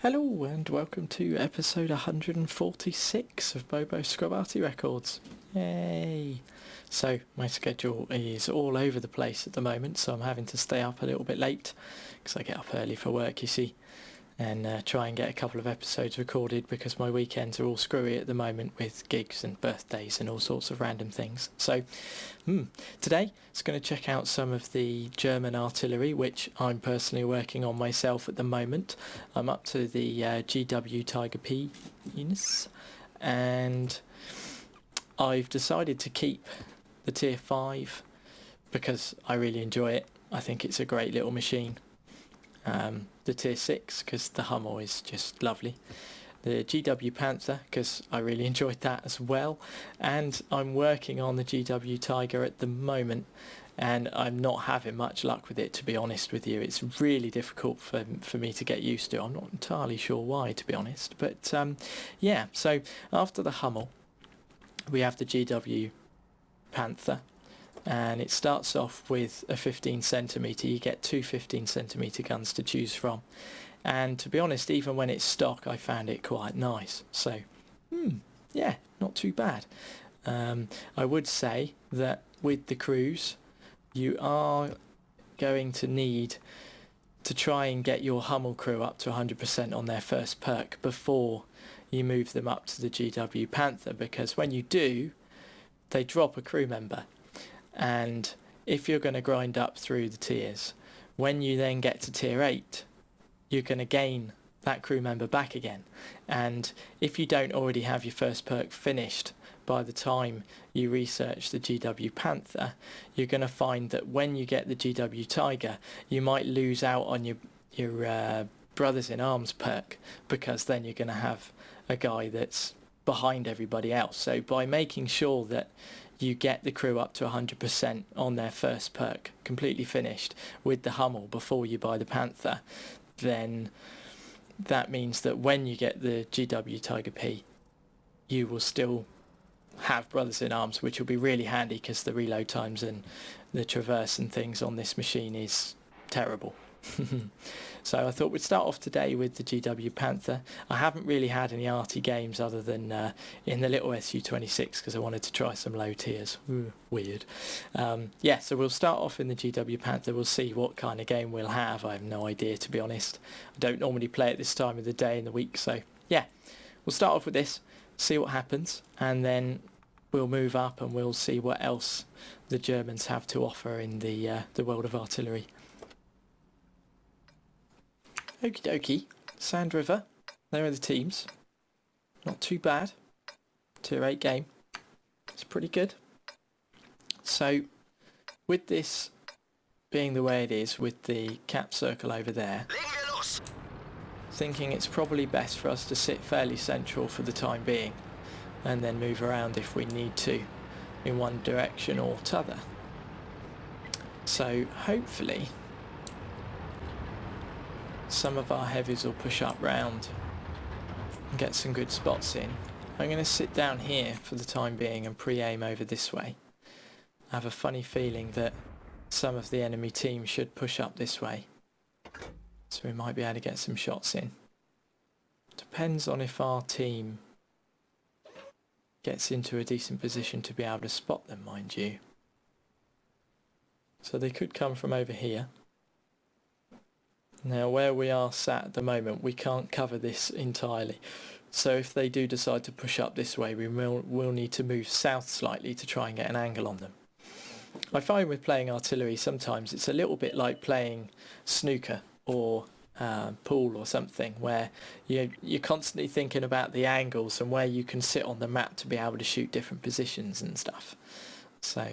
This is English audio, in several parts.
Hello and welcome to episode 146 of Bobo Scrub Arty Records. Yay! So my schedule is all over the place at the moment, so I'm having to stay up a little bit late because I get up early for work, you see, and try and get a couple of episodes recorded because my weekends are all screwy at the moment with gigs and birthdays and all sorts of random things. So today it's going to check out some of the German artillery, which I'm personally working on myself at the moment. I'm up to the GW Tiger P units, and I've decided to keep the tier 5 because I really enjoy it. I think it's a great little machine. The tier 6 because the Hummel is just lovely. The GW Panther because I really enjoyed that as well, and I'm working on the GW Tiger at the moment and I'm not having much luck with it, to be honest with you. It's really difficult for me to get used to. I'm not entirely sure why, to be honest, but yeah, so after the Hummel we have the GW Panther, and it starts off with a 15cm. You get two 15cm guns to choose from, and to be honest, even when it's stock I found it quite nice, so yeah, not too bad. I would say that with the crews you are going to need to try and get your Hummel crew up to 100% on their first perk before you move them up to the GW Panther, because when you do they drop a crew member, and if you're going to grind up through the tiers, when you then get to tier 8 you're going to gain that crew member back again, and if you don't already have your first perk finished by the time you research the GW Panther, you're going to find that when you get the GW Tiger you might lose out on your Brothers in Arms perk, because then you're going to have a guy that's behind everybody else. So by making sure that you get the crew up to 100% on their first perk, completely finished with the Hummel before you buy the Panther, then that means that when you get the GW Tiger P you will still have Brothers in Arms, which will be really handy because the reload times and the traverse and things on this machine is terrible. So I thought we'd start off today with the GW Panther. I haven't really had any Arty games other than in the little Su-26 because I wanted to try some low tiers. Weird. Yeah, so we'll start off in the GW Panther. We'll see what kind of game we'll have. I have no idea, to be honest. I don't normally play at this time of the day in the week, so yeah, we'll start off with this, see what happens, and then we'll move up and we'll see what else the Germans have to offer in the world of artillery. Okie dokie, Sand River, there are the teams. Not too bad. Tier 8 game. It's pretty good. So, with this being the way it is, with the cap circle over there, thinking it's probably best for us to sit fairly central for the time being, and then move around if we need to, in one direction or t'other. So, hopefully some of our heavies will push up round and get some good spots in. I'm going to sit down here for the time being and pre-aim over this way. I have a funny feeling that some of the enemy team should push up this way, so we might be able to get some shots in. Depends on if our team gets into a decent position to be able to spot them, mind you. So they could come from over here. Now where we are sat at the moment we can't cover this entirely, so if they do decide to push up this way we will need to move south slightly to try and get an angle on them. I find with playing artillery sometimes it's a little bit like playing snooker or pool or something, where you're constantly thinking about the angles and where you can sit on the map to be able to shoot different positions and stuff. So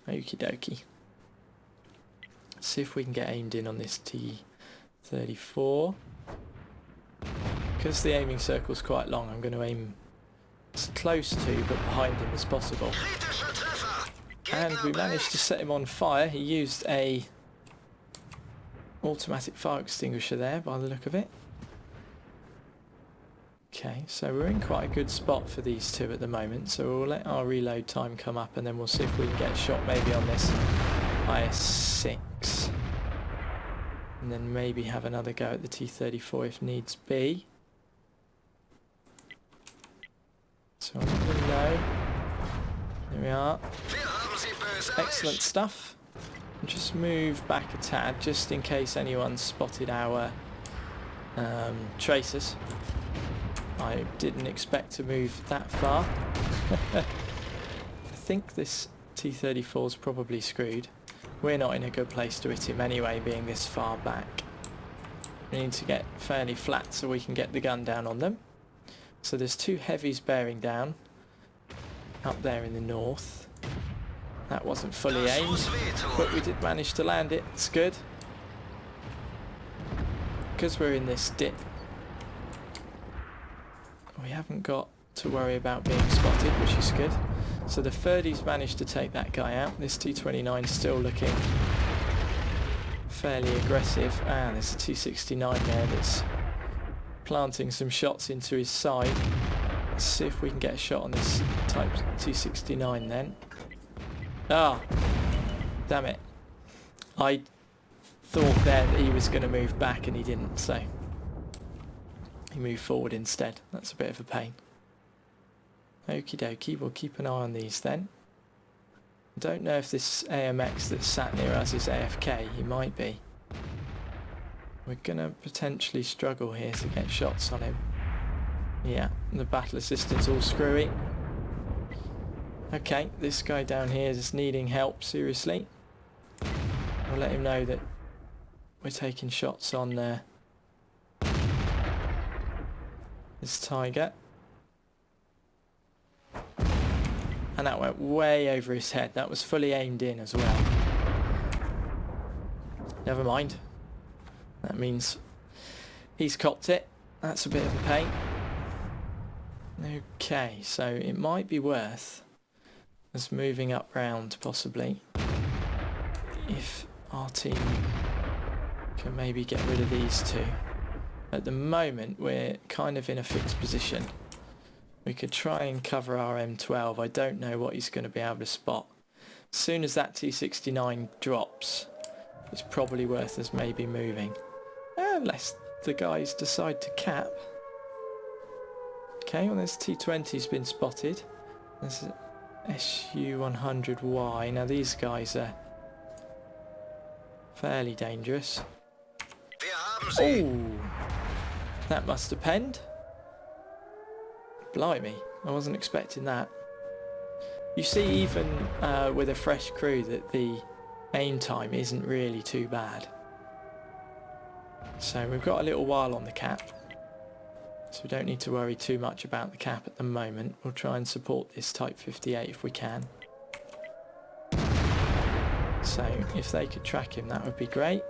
okie dokie. See if we can get aimed in on this T-34. Because the aiming circle's quite long, I'm going to aim as close to but behind him as possible. And we managed to set him on fire. He used a automatic fire extinguisher there by the look of it. Okay, so we're in quite a good spot for these two at the moment, so we'll let our reload time come up and then we'll see if we can get a shot maybe on this IS-6. and then maybe have another go at the T-34 if needs be. So I'm not really know. There we are. Excellent stuff. Just move back a tad just in case anyone spotted our tracers. I didn't expect to move that far. I think this T-34 is probably screwed. We're not in a good place to hit him anyway, being this far back. We need to get fairly flat so we can get the gun down on them. So there's two heavies bearing down up there in the north. That wasn't fully aimed, but we did manage to land it. It's good. Because we're in this dip, we haven't got to worry about being spotted, which is good. So the 30's managed to take that guy out. This T-29 is still looking fairly aggressive. Ah, there's a T-69 there that's planting some shots into his side. Let's see if we can get a shot on this type T-69 then. Ah, damn it. I thought there that he was going to move back and he didn't, so he moved forward instead. That's a bit of a pain. Okie dokie, we'll keep an eye on these then. I don't know if this AMX that's sat near us is AFK. He might be. We're going to potentially struggle here to get shots on him. Yeah, the battle assistant's all screwy. Okay, this guy down here is needing help, seriously. I'll let him know that we're taking shots on this tiger. And that went way over his head. That was fully aimed in as well. Never mind. That means he's copped it. That's a bit of a pain. Okay, so it might be worth us moving up round possibly. If our team can maybe get rid of these two. At the moment we're kind of in a fixed position. We could try and cover our M12. I don't know what he's going to be able to spot. As soon as that T-69 drops, it's probably worth us maybe moving. Unless the guys decide to cap. Okay, well this T-20's been spotted. There's a SU-100Y. Now these guys are fairly dangerous. Oh, that must have penned. Blimey, I wasn't expecting that. You see, even with a fresh crew, that the aim time isn't really too bad. So we've got a little while on the cap, so we don't need to worry too much about the cap at the moment. We'll try and support this Type 58 if we can. So if they could track him, that would be great.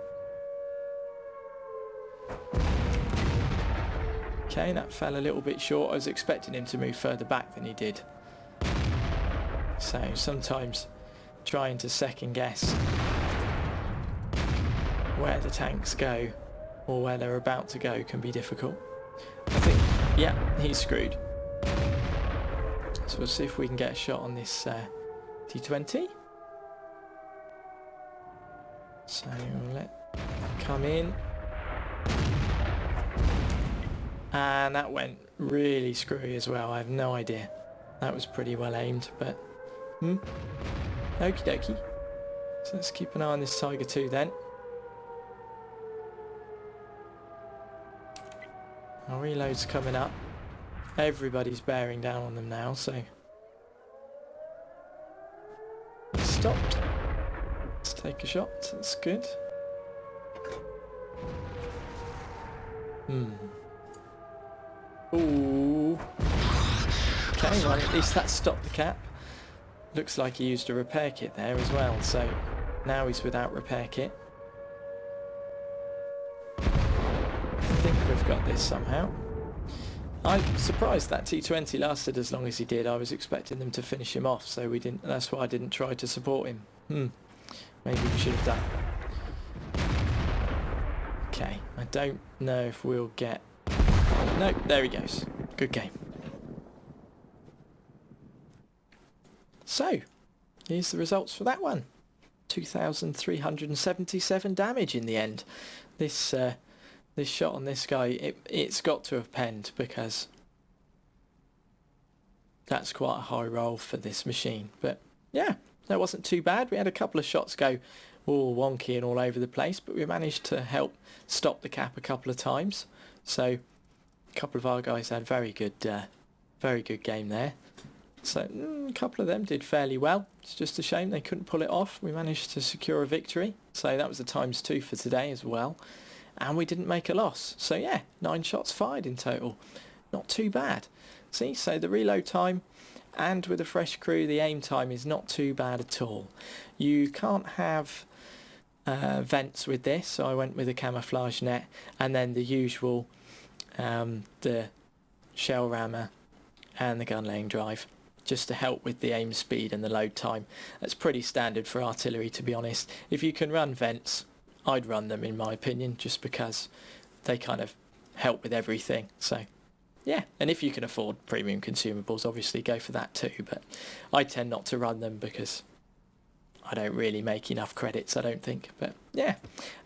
Okay, that fell a little bit short. I was expecting him to move further back than he did. So sometimes trying to second guess where the tanks go or where they're about to go can be difficult. I think, yeah, he's screwed. So we'll see if we can get a shot on this T-20. So we'll let come in. And that went really screwy as well. I have no idea. That was pretty well aimed, but okie dokie. So let's keep an eye on this Tiger 2 then. Our reload's coming up. Everybody's bearing down on them now, so stopped. Let's take a shot. That's good. Ooh. Okay, well at least that stopped the cap. Looks like he used a repair kit there as well, so now he's without repair kit. I think we've got this somehow. I'm surprised that T-20 lasted as long as he did. I was expecting them to finish him off, so we didn't. That's why I didn't try to support him. Maybe we should have done. Okay, I don't know if we'll get... No, there he goes. Good game. So, here's the results for that one. 2,377 damage in the end. this shot on this guy, it's got to have penned, because that's quite a high roll for this machine. But yeah, that wasn't too bad. We had a couple of shots go all wonky and all over the place, but we managed to help stop the cap a couple of times. So a couple of our guys had very good game there. So a couple of them did fairly well. It's just a shame they couldn't pull it off. We managed to secure a victory, so that was a ×2 for today as well. And we didn't make a loss. So yeah, 9 shots fired in total. Not too bad. See, so the reload time and with a fresh crew, the aim time is not too bad at all. You can't have vents with this, so I went with a camouflage net, and then the usual, the shell rammer and the gun laying drive, just to help with the aim speed and the load time. That's pretty standard for artillery, to be honest. If you can run vents, I'd run them in my opinion, just because they kind of help with everything. So yeah, and if you can afford premium consumables, obviously go for that too, but I tend not to run them because I don't really make enough credits, I don't think. But yeah,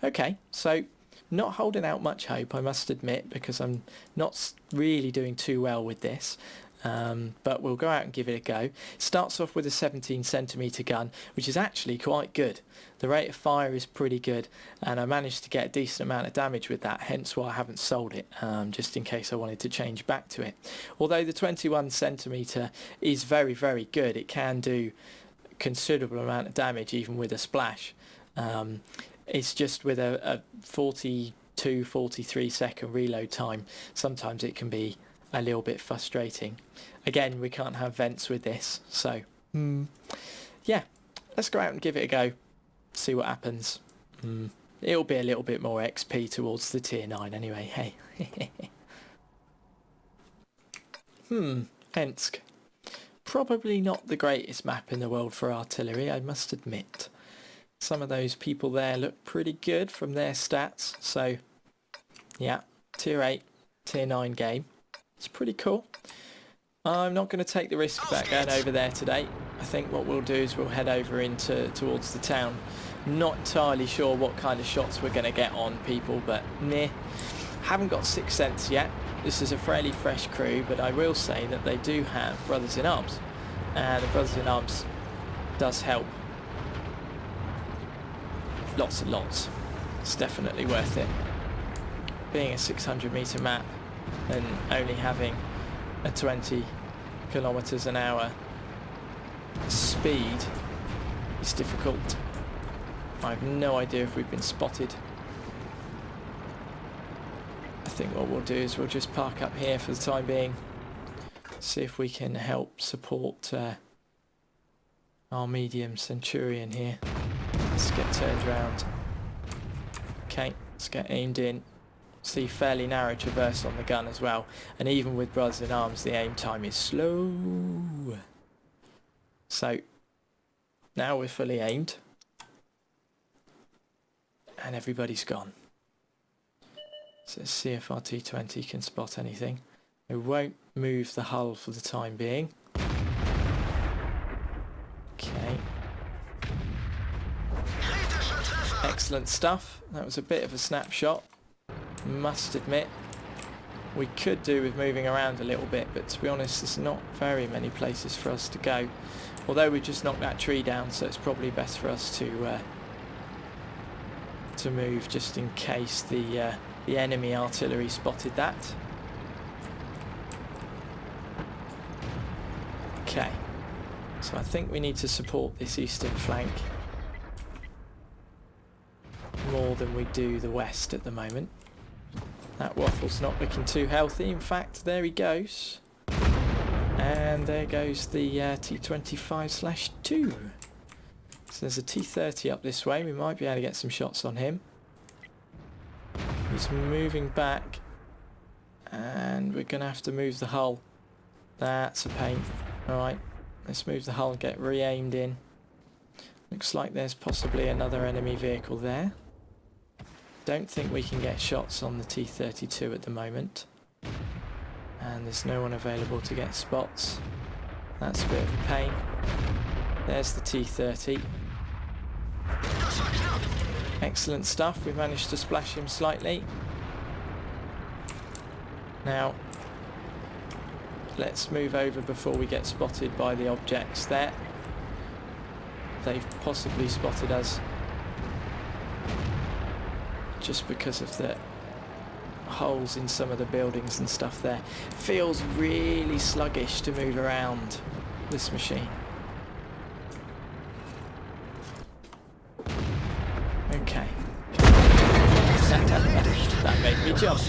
okay, so not holding out much hope, I must admit, because I'm not really doing too well with this. But we'll go out and give it a go. It starts off with a 17cm gun, which is actually quite good. The rate of fire is pretty good, and I managed to get a decent amount of damage with that, hence why I haven't sold it, just in case I wanted to change back to it. Although the 21cm is very, very good, it can do a considerable amount of damage even with a splash. It's just with a 42-43 second reload time, sometimes it can be a little bit frustrating. Again, we can't have vents with this, so yeah, let's go out and give it a go, see what happens. It'll be a little bit more XP towards the tier 9 anyway, hey. Ensk. Probably not the greatest map in the world for artillery, I must admit. Some of those people there look pretty good from their stats, so yeah, tier 8, tier 9 game. It's pretty cool. I'm not going to take the risk about going over there today. I think what we'll do is we'll head over towards the town. Not entirely sure what kind of shots we're going to get on people, but meh. Haven't got Sixth Sense yet. This is a fairly fresh crew, but I will say that they do have Brothers in Arms. And the Brothers in Arms does help. Lots and lots. It's definitely worth it. Being a 600-metre map and only having a 20 kilometers an hour speed is difficult. I have no idea if we've been spotted. I think what we'll do is we'll just park up here for the time being, see if we can help support our medium Centurion here. Let's get turned around. Okay, let's get aimed in. See, fairly narrow traverse on the gun as well, and even with Brothers in Arms the aim time is slow. So now we're fully aimed and everybody's gone. So let's see if our T20 can spot anything. We won't move the hull for the time being. Okay. Excellent stuff. That was a bit of a snapshot. Must admit, we could do with moving around a little bit, but to be honest there's not very many places for us to go, although we just knocked that tree down, so it's probably best for us to move just in case the enemy artillery spotted that. Okay, so I think we need to support this eastern flank more than we do the west at the moment. That waffle's not looking too healthy. In fact, there he goes. And there goes the T25/2. So there's a T30 up this way. We might be able to get some shots on him. He's moving back. And we're going to have to move the hull. That's a pain. Alright, let's move the hull and get re-aimed in. Looks like there's possibly another enemy vehicle there. Don't think we can get shots on the T32 at the moment, and there's no one available to get spots. That's a bit of a pain. There's the T30. Excellent stuff. We managed to splash him slightly. Now, let's move over before we get spotted by the objects there. They've possibly spotted us just because of the holes in some of the buildings and stuff there. Feels really sluggish to move around this machine. Okay. That made me jump.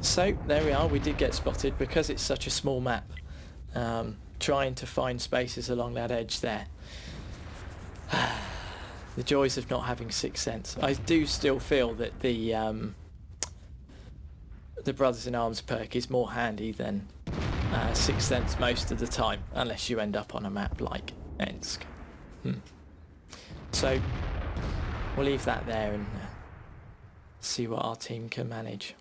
So there we are, we did get spotted because it's such a small map. Trying to find spaces along that edge there. The joys of not having Sixth Sense. I do still feel that the Brothers in Arms perk is more handy than Sixth Sense most of the time, unless you end up on a map like Ensk. So we'll leave that there and see what our team can manage.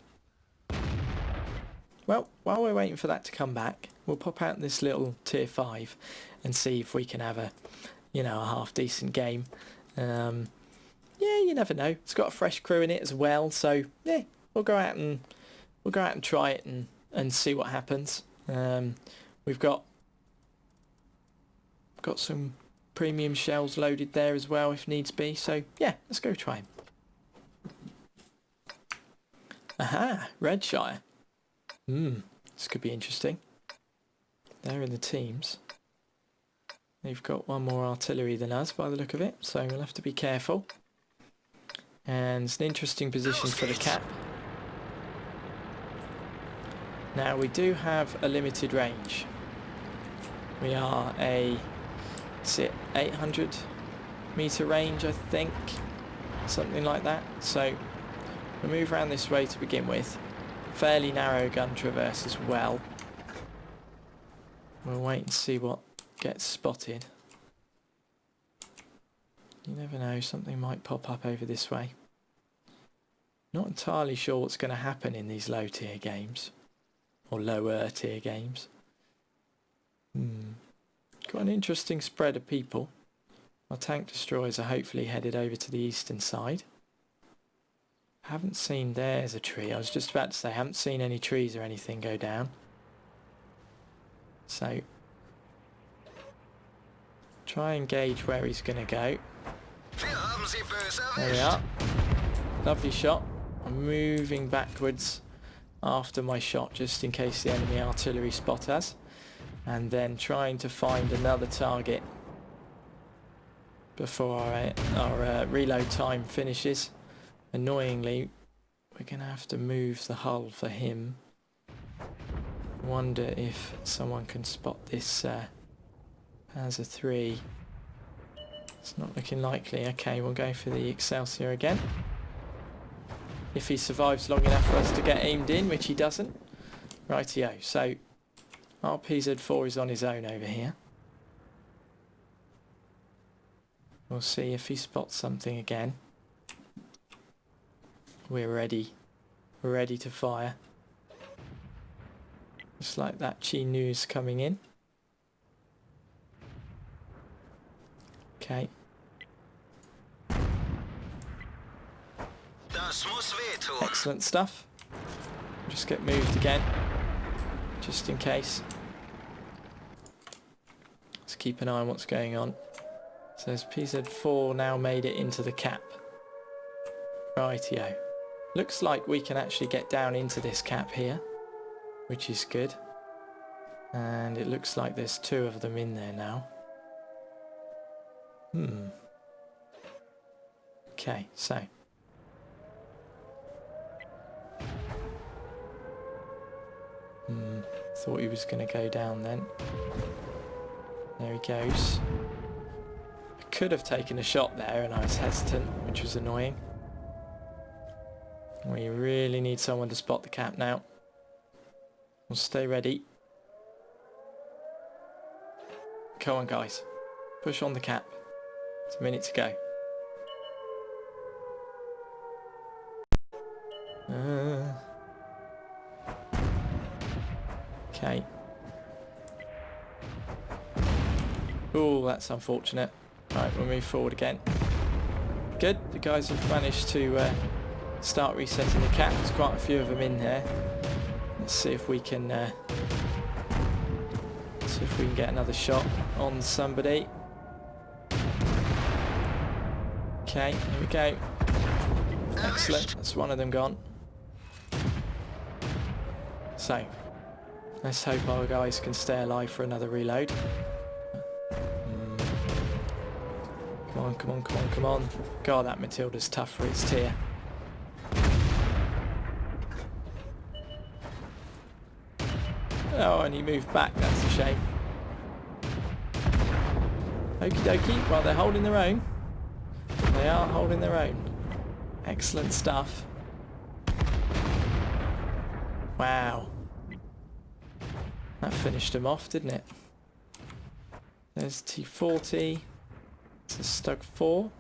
Well, while we're waiting for that to come back, we'll pop out this little tier 5 and see if we can have a, you know, a half decent game. Yeah, you never know. It's got a fresh crew in it as well, so yeah, we'll go out and try it and see what happens. We've got some premium shells loaded there as well if needs be, so yeah, let's go try them. Aha, Redshire. This could be interesting. They're in the teams. They've got one more artillery than us by the look of it, so we'll have to be careful. And it's an interesting position for the cap. Now we do have a limited range. We are a 800 meter range, I think, something like that. So we'll move around this way to begin with. Fairly narrow gun traverse as well. We'll wait and see what gets spotted. You never know, something might pop up over this way. Not entirely sure what's going to happen in these low tier games. Or lower tier games. Got an interesting spread of people. Our tank destroyers are hopefully headed over to the eastern side. Haven't seen, there's a tree. I was just about to say, haven't seen any trees or anything go down. So, try and gauge where he's going to go. There we are. Lovely shot. I'm moving backwards after my shot just in case the enemy artillery spot us. And then trying to find another target before our reload time finishes. Annoyingly, we're going to have to move the hull for him. Wonder if someone can spot this as a 3. It's not looking likely. Okay, we'll go for the Excelsior again. If he survives long enough for us to get aimed in, which he doesn't. Rightio, so RPZ4 is on his own over here. We'll see if he spots something again. We're ready. We're ready to fire. Just like that, Chinu's coming in. Okay. Excellent stuff. Just get moved again, just in case. Let's keep an eye on what's going on. So there's PZ4 now made it into the cap. Rightio. Looks like we can actually get down into this cap here, which is good. And it looks like there's 2 of them in there now. Okay, so. Thought he was going to go down then. There he goes. I could have taken a shot there and I was hesitant, which was annoying. We really need someone to spot the cap now. We'll stay ready. Come on guys, push on the cap. It's a minute to go. Okay. Oh, that's unfortunate. Right, we'll move forward again. good. The guys have managed to start resetting the cap. There's quite a few of them in there. Let's see if we can get another shot on somebody. Okay, here we go. Excellent. That's one of them gone. So, let's hope our guys can stay alive for another reload. Come on, come on, come on, come on. God, that Matilda's tough for its tier. Oh, and he moved back. That's a shame. Okie dokie. Well, they're holding their own. They are holding their own. Excellent stuff. Wow. That finished them off, didn't it? There's T40. It's a Stug 4.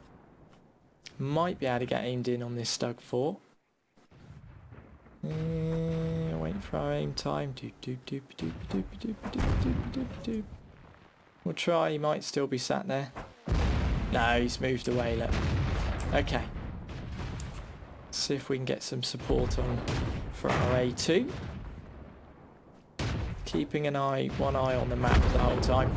Might be able to get aimed in on this Stug 4. Wait for our aim time. We'll try. He might still be sat there. No, he's moved away. Look. Okay. See if we can get some support on for our A2. Keeping one eye on the map the whole time.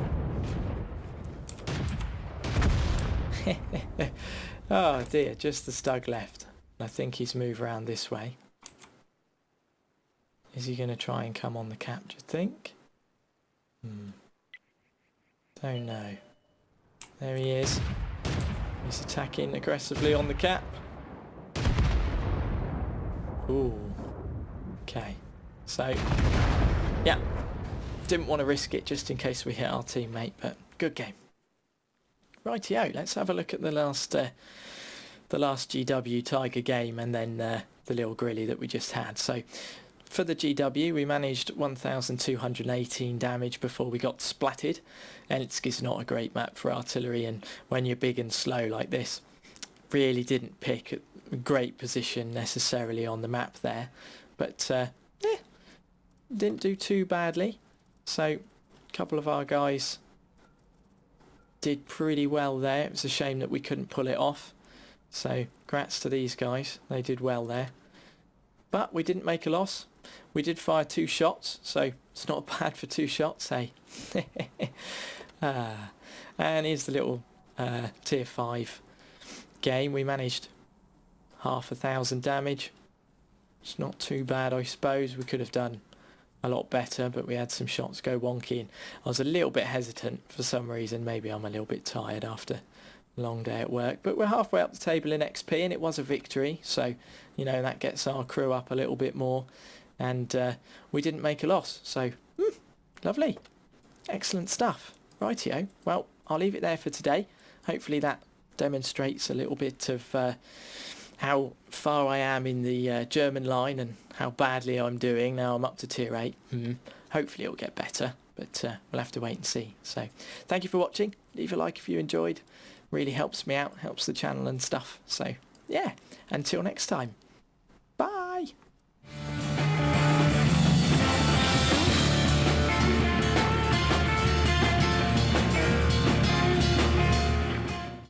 Oh dear, just the Stug left. I think he's moved around this way. Is he going to try and come on the cap, do you think? Don't know. There he is. He's attacking aggressively on the cap. Ooh. Okay. So, yeah. Didn't want to risk it just in case we hit our teammate, but good game. Rightio, let's have a look at the last GW Tiger game and then the little grilly that we just had. So, for the GW, we managed 1,218 damage before we got splatted. Elsk not a great map for artillery, and when you're big and slow like this, really didn't pick a great position necessarily on the map there. But, yeah, didn't do too badly. So, a couple of our guys did pretty well there. It was a shame that we couldn't pull it off. So, congrats to these guys. They did well there. But we didn't make a loss. We did fire 2 shots, so it's not bad for 2 shots, hey? And here's the little tier 5 game. We managed 1,000 damage. It's not too bad, I suppose. We could have done a lot better, but we had some shots go wonky. And I was a little bit hesitant for some reason. Maybe I'm a little bit tired after a long day at work. But we're halfway up the table in XP, and it was a victory. So, you know, that gets our crew up a little bit more. And we didn't make a loss. So, lovely. Excellent stuff. Rightio. Well, I'll leave it there for today. Hopefully that demonstrates a little bit of how far I am in the German line and how badly I'm doing. Now I'm up to tier 8. Hopefully it'll get better, but we'll have to wait and see. So thank you for watching. Leave a like if you enjoyed. Really helps me out, helps the channel and stuff. So yeah, until next time. Bye.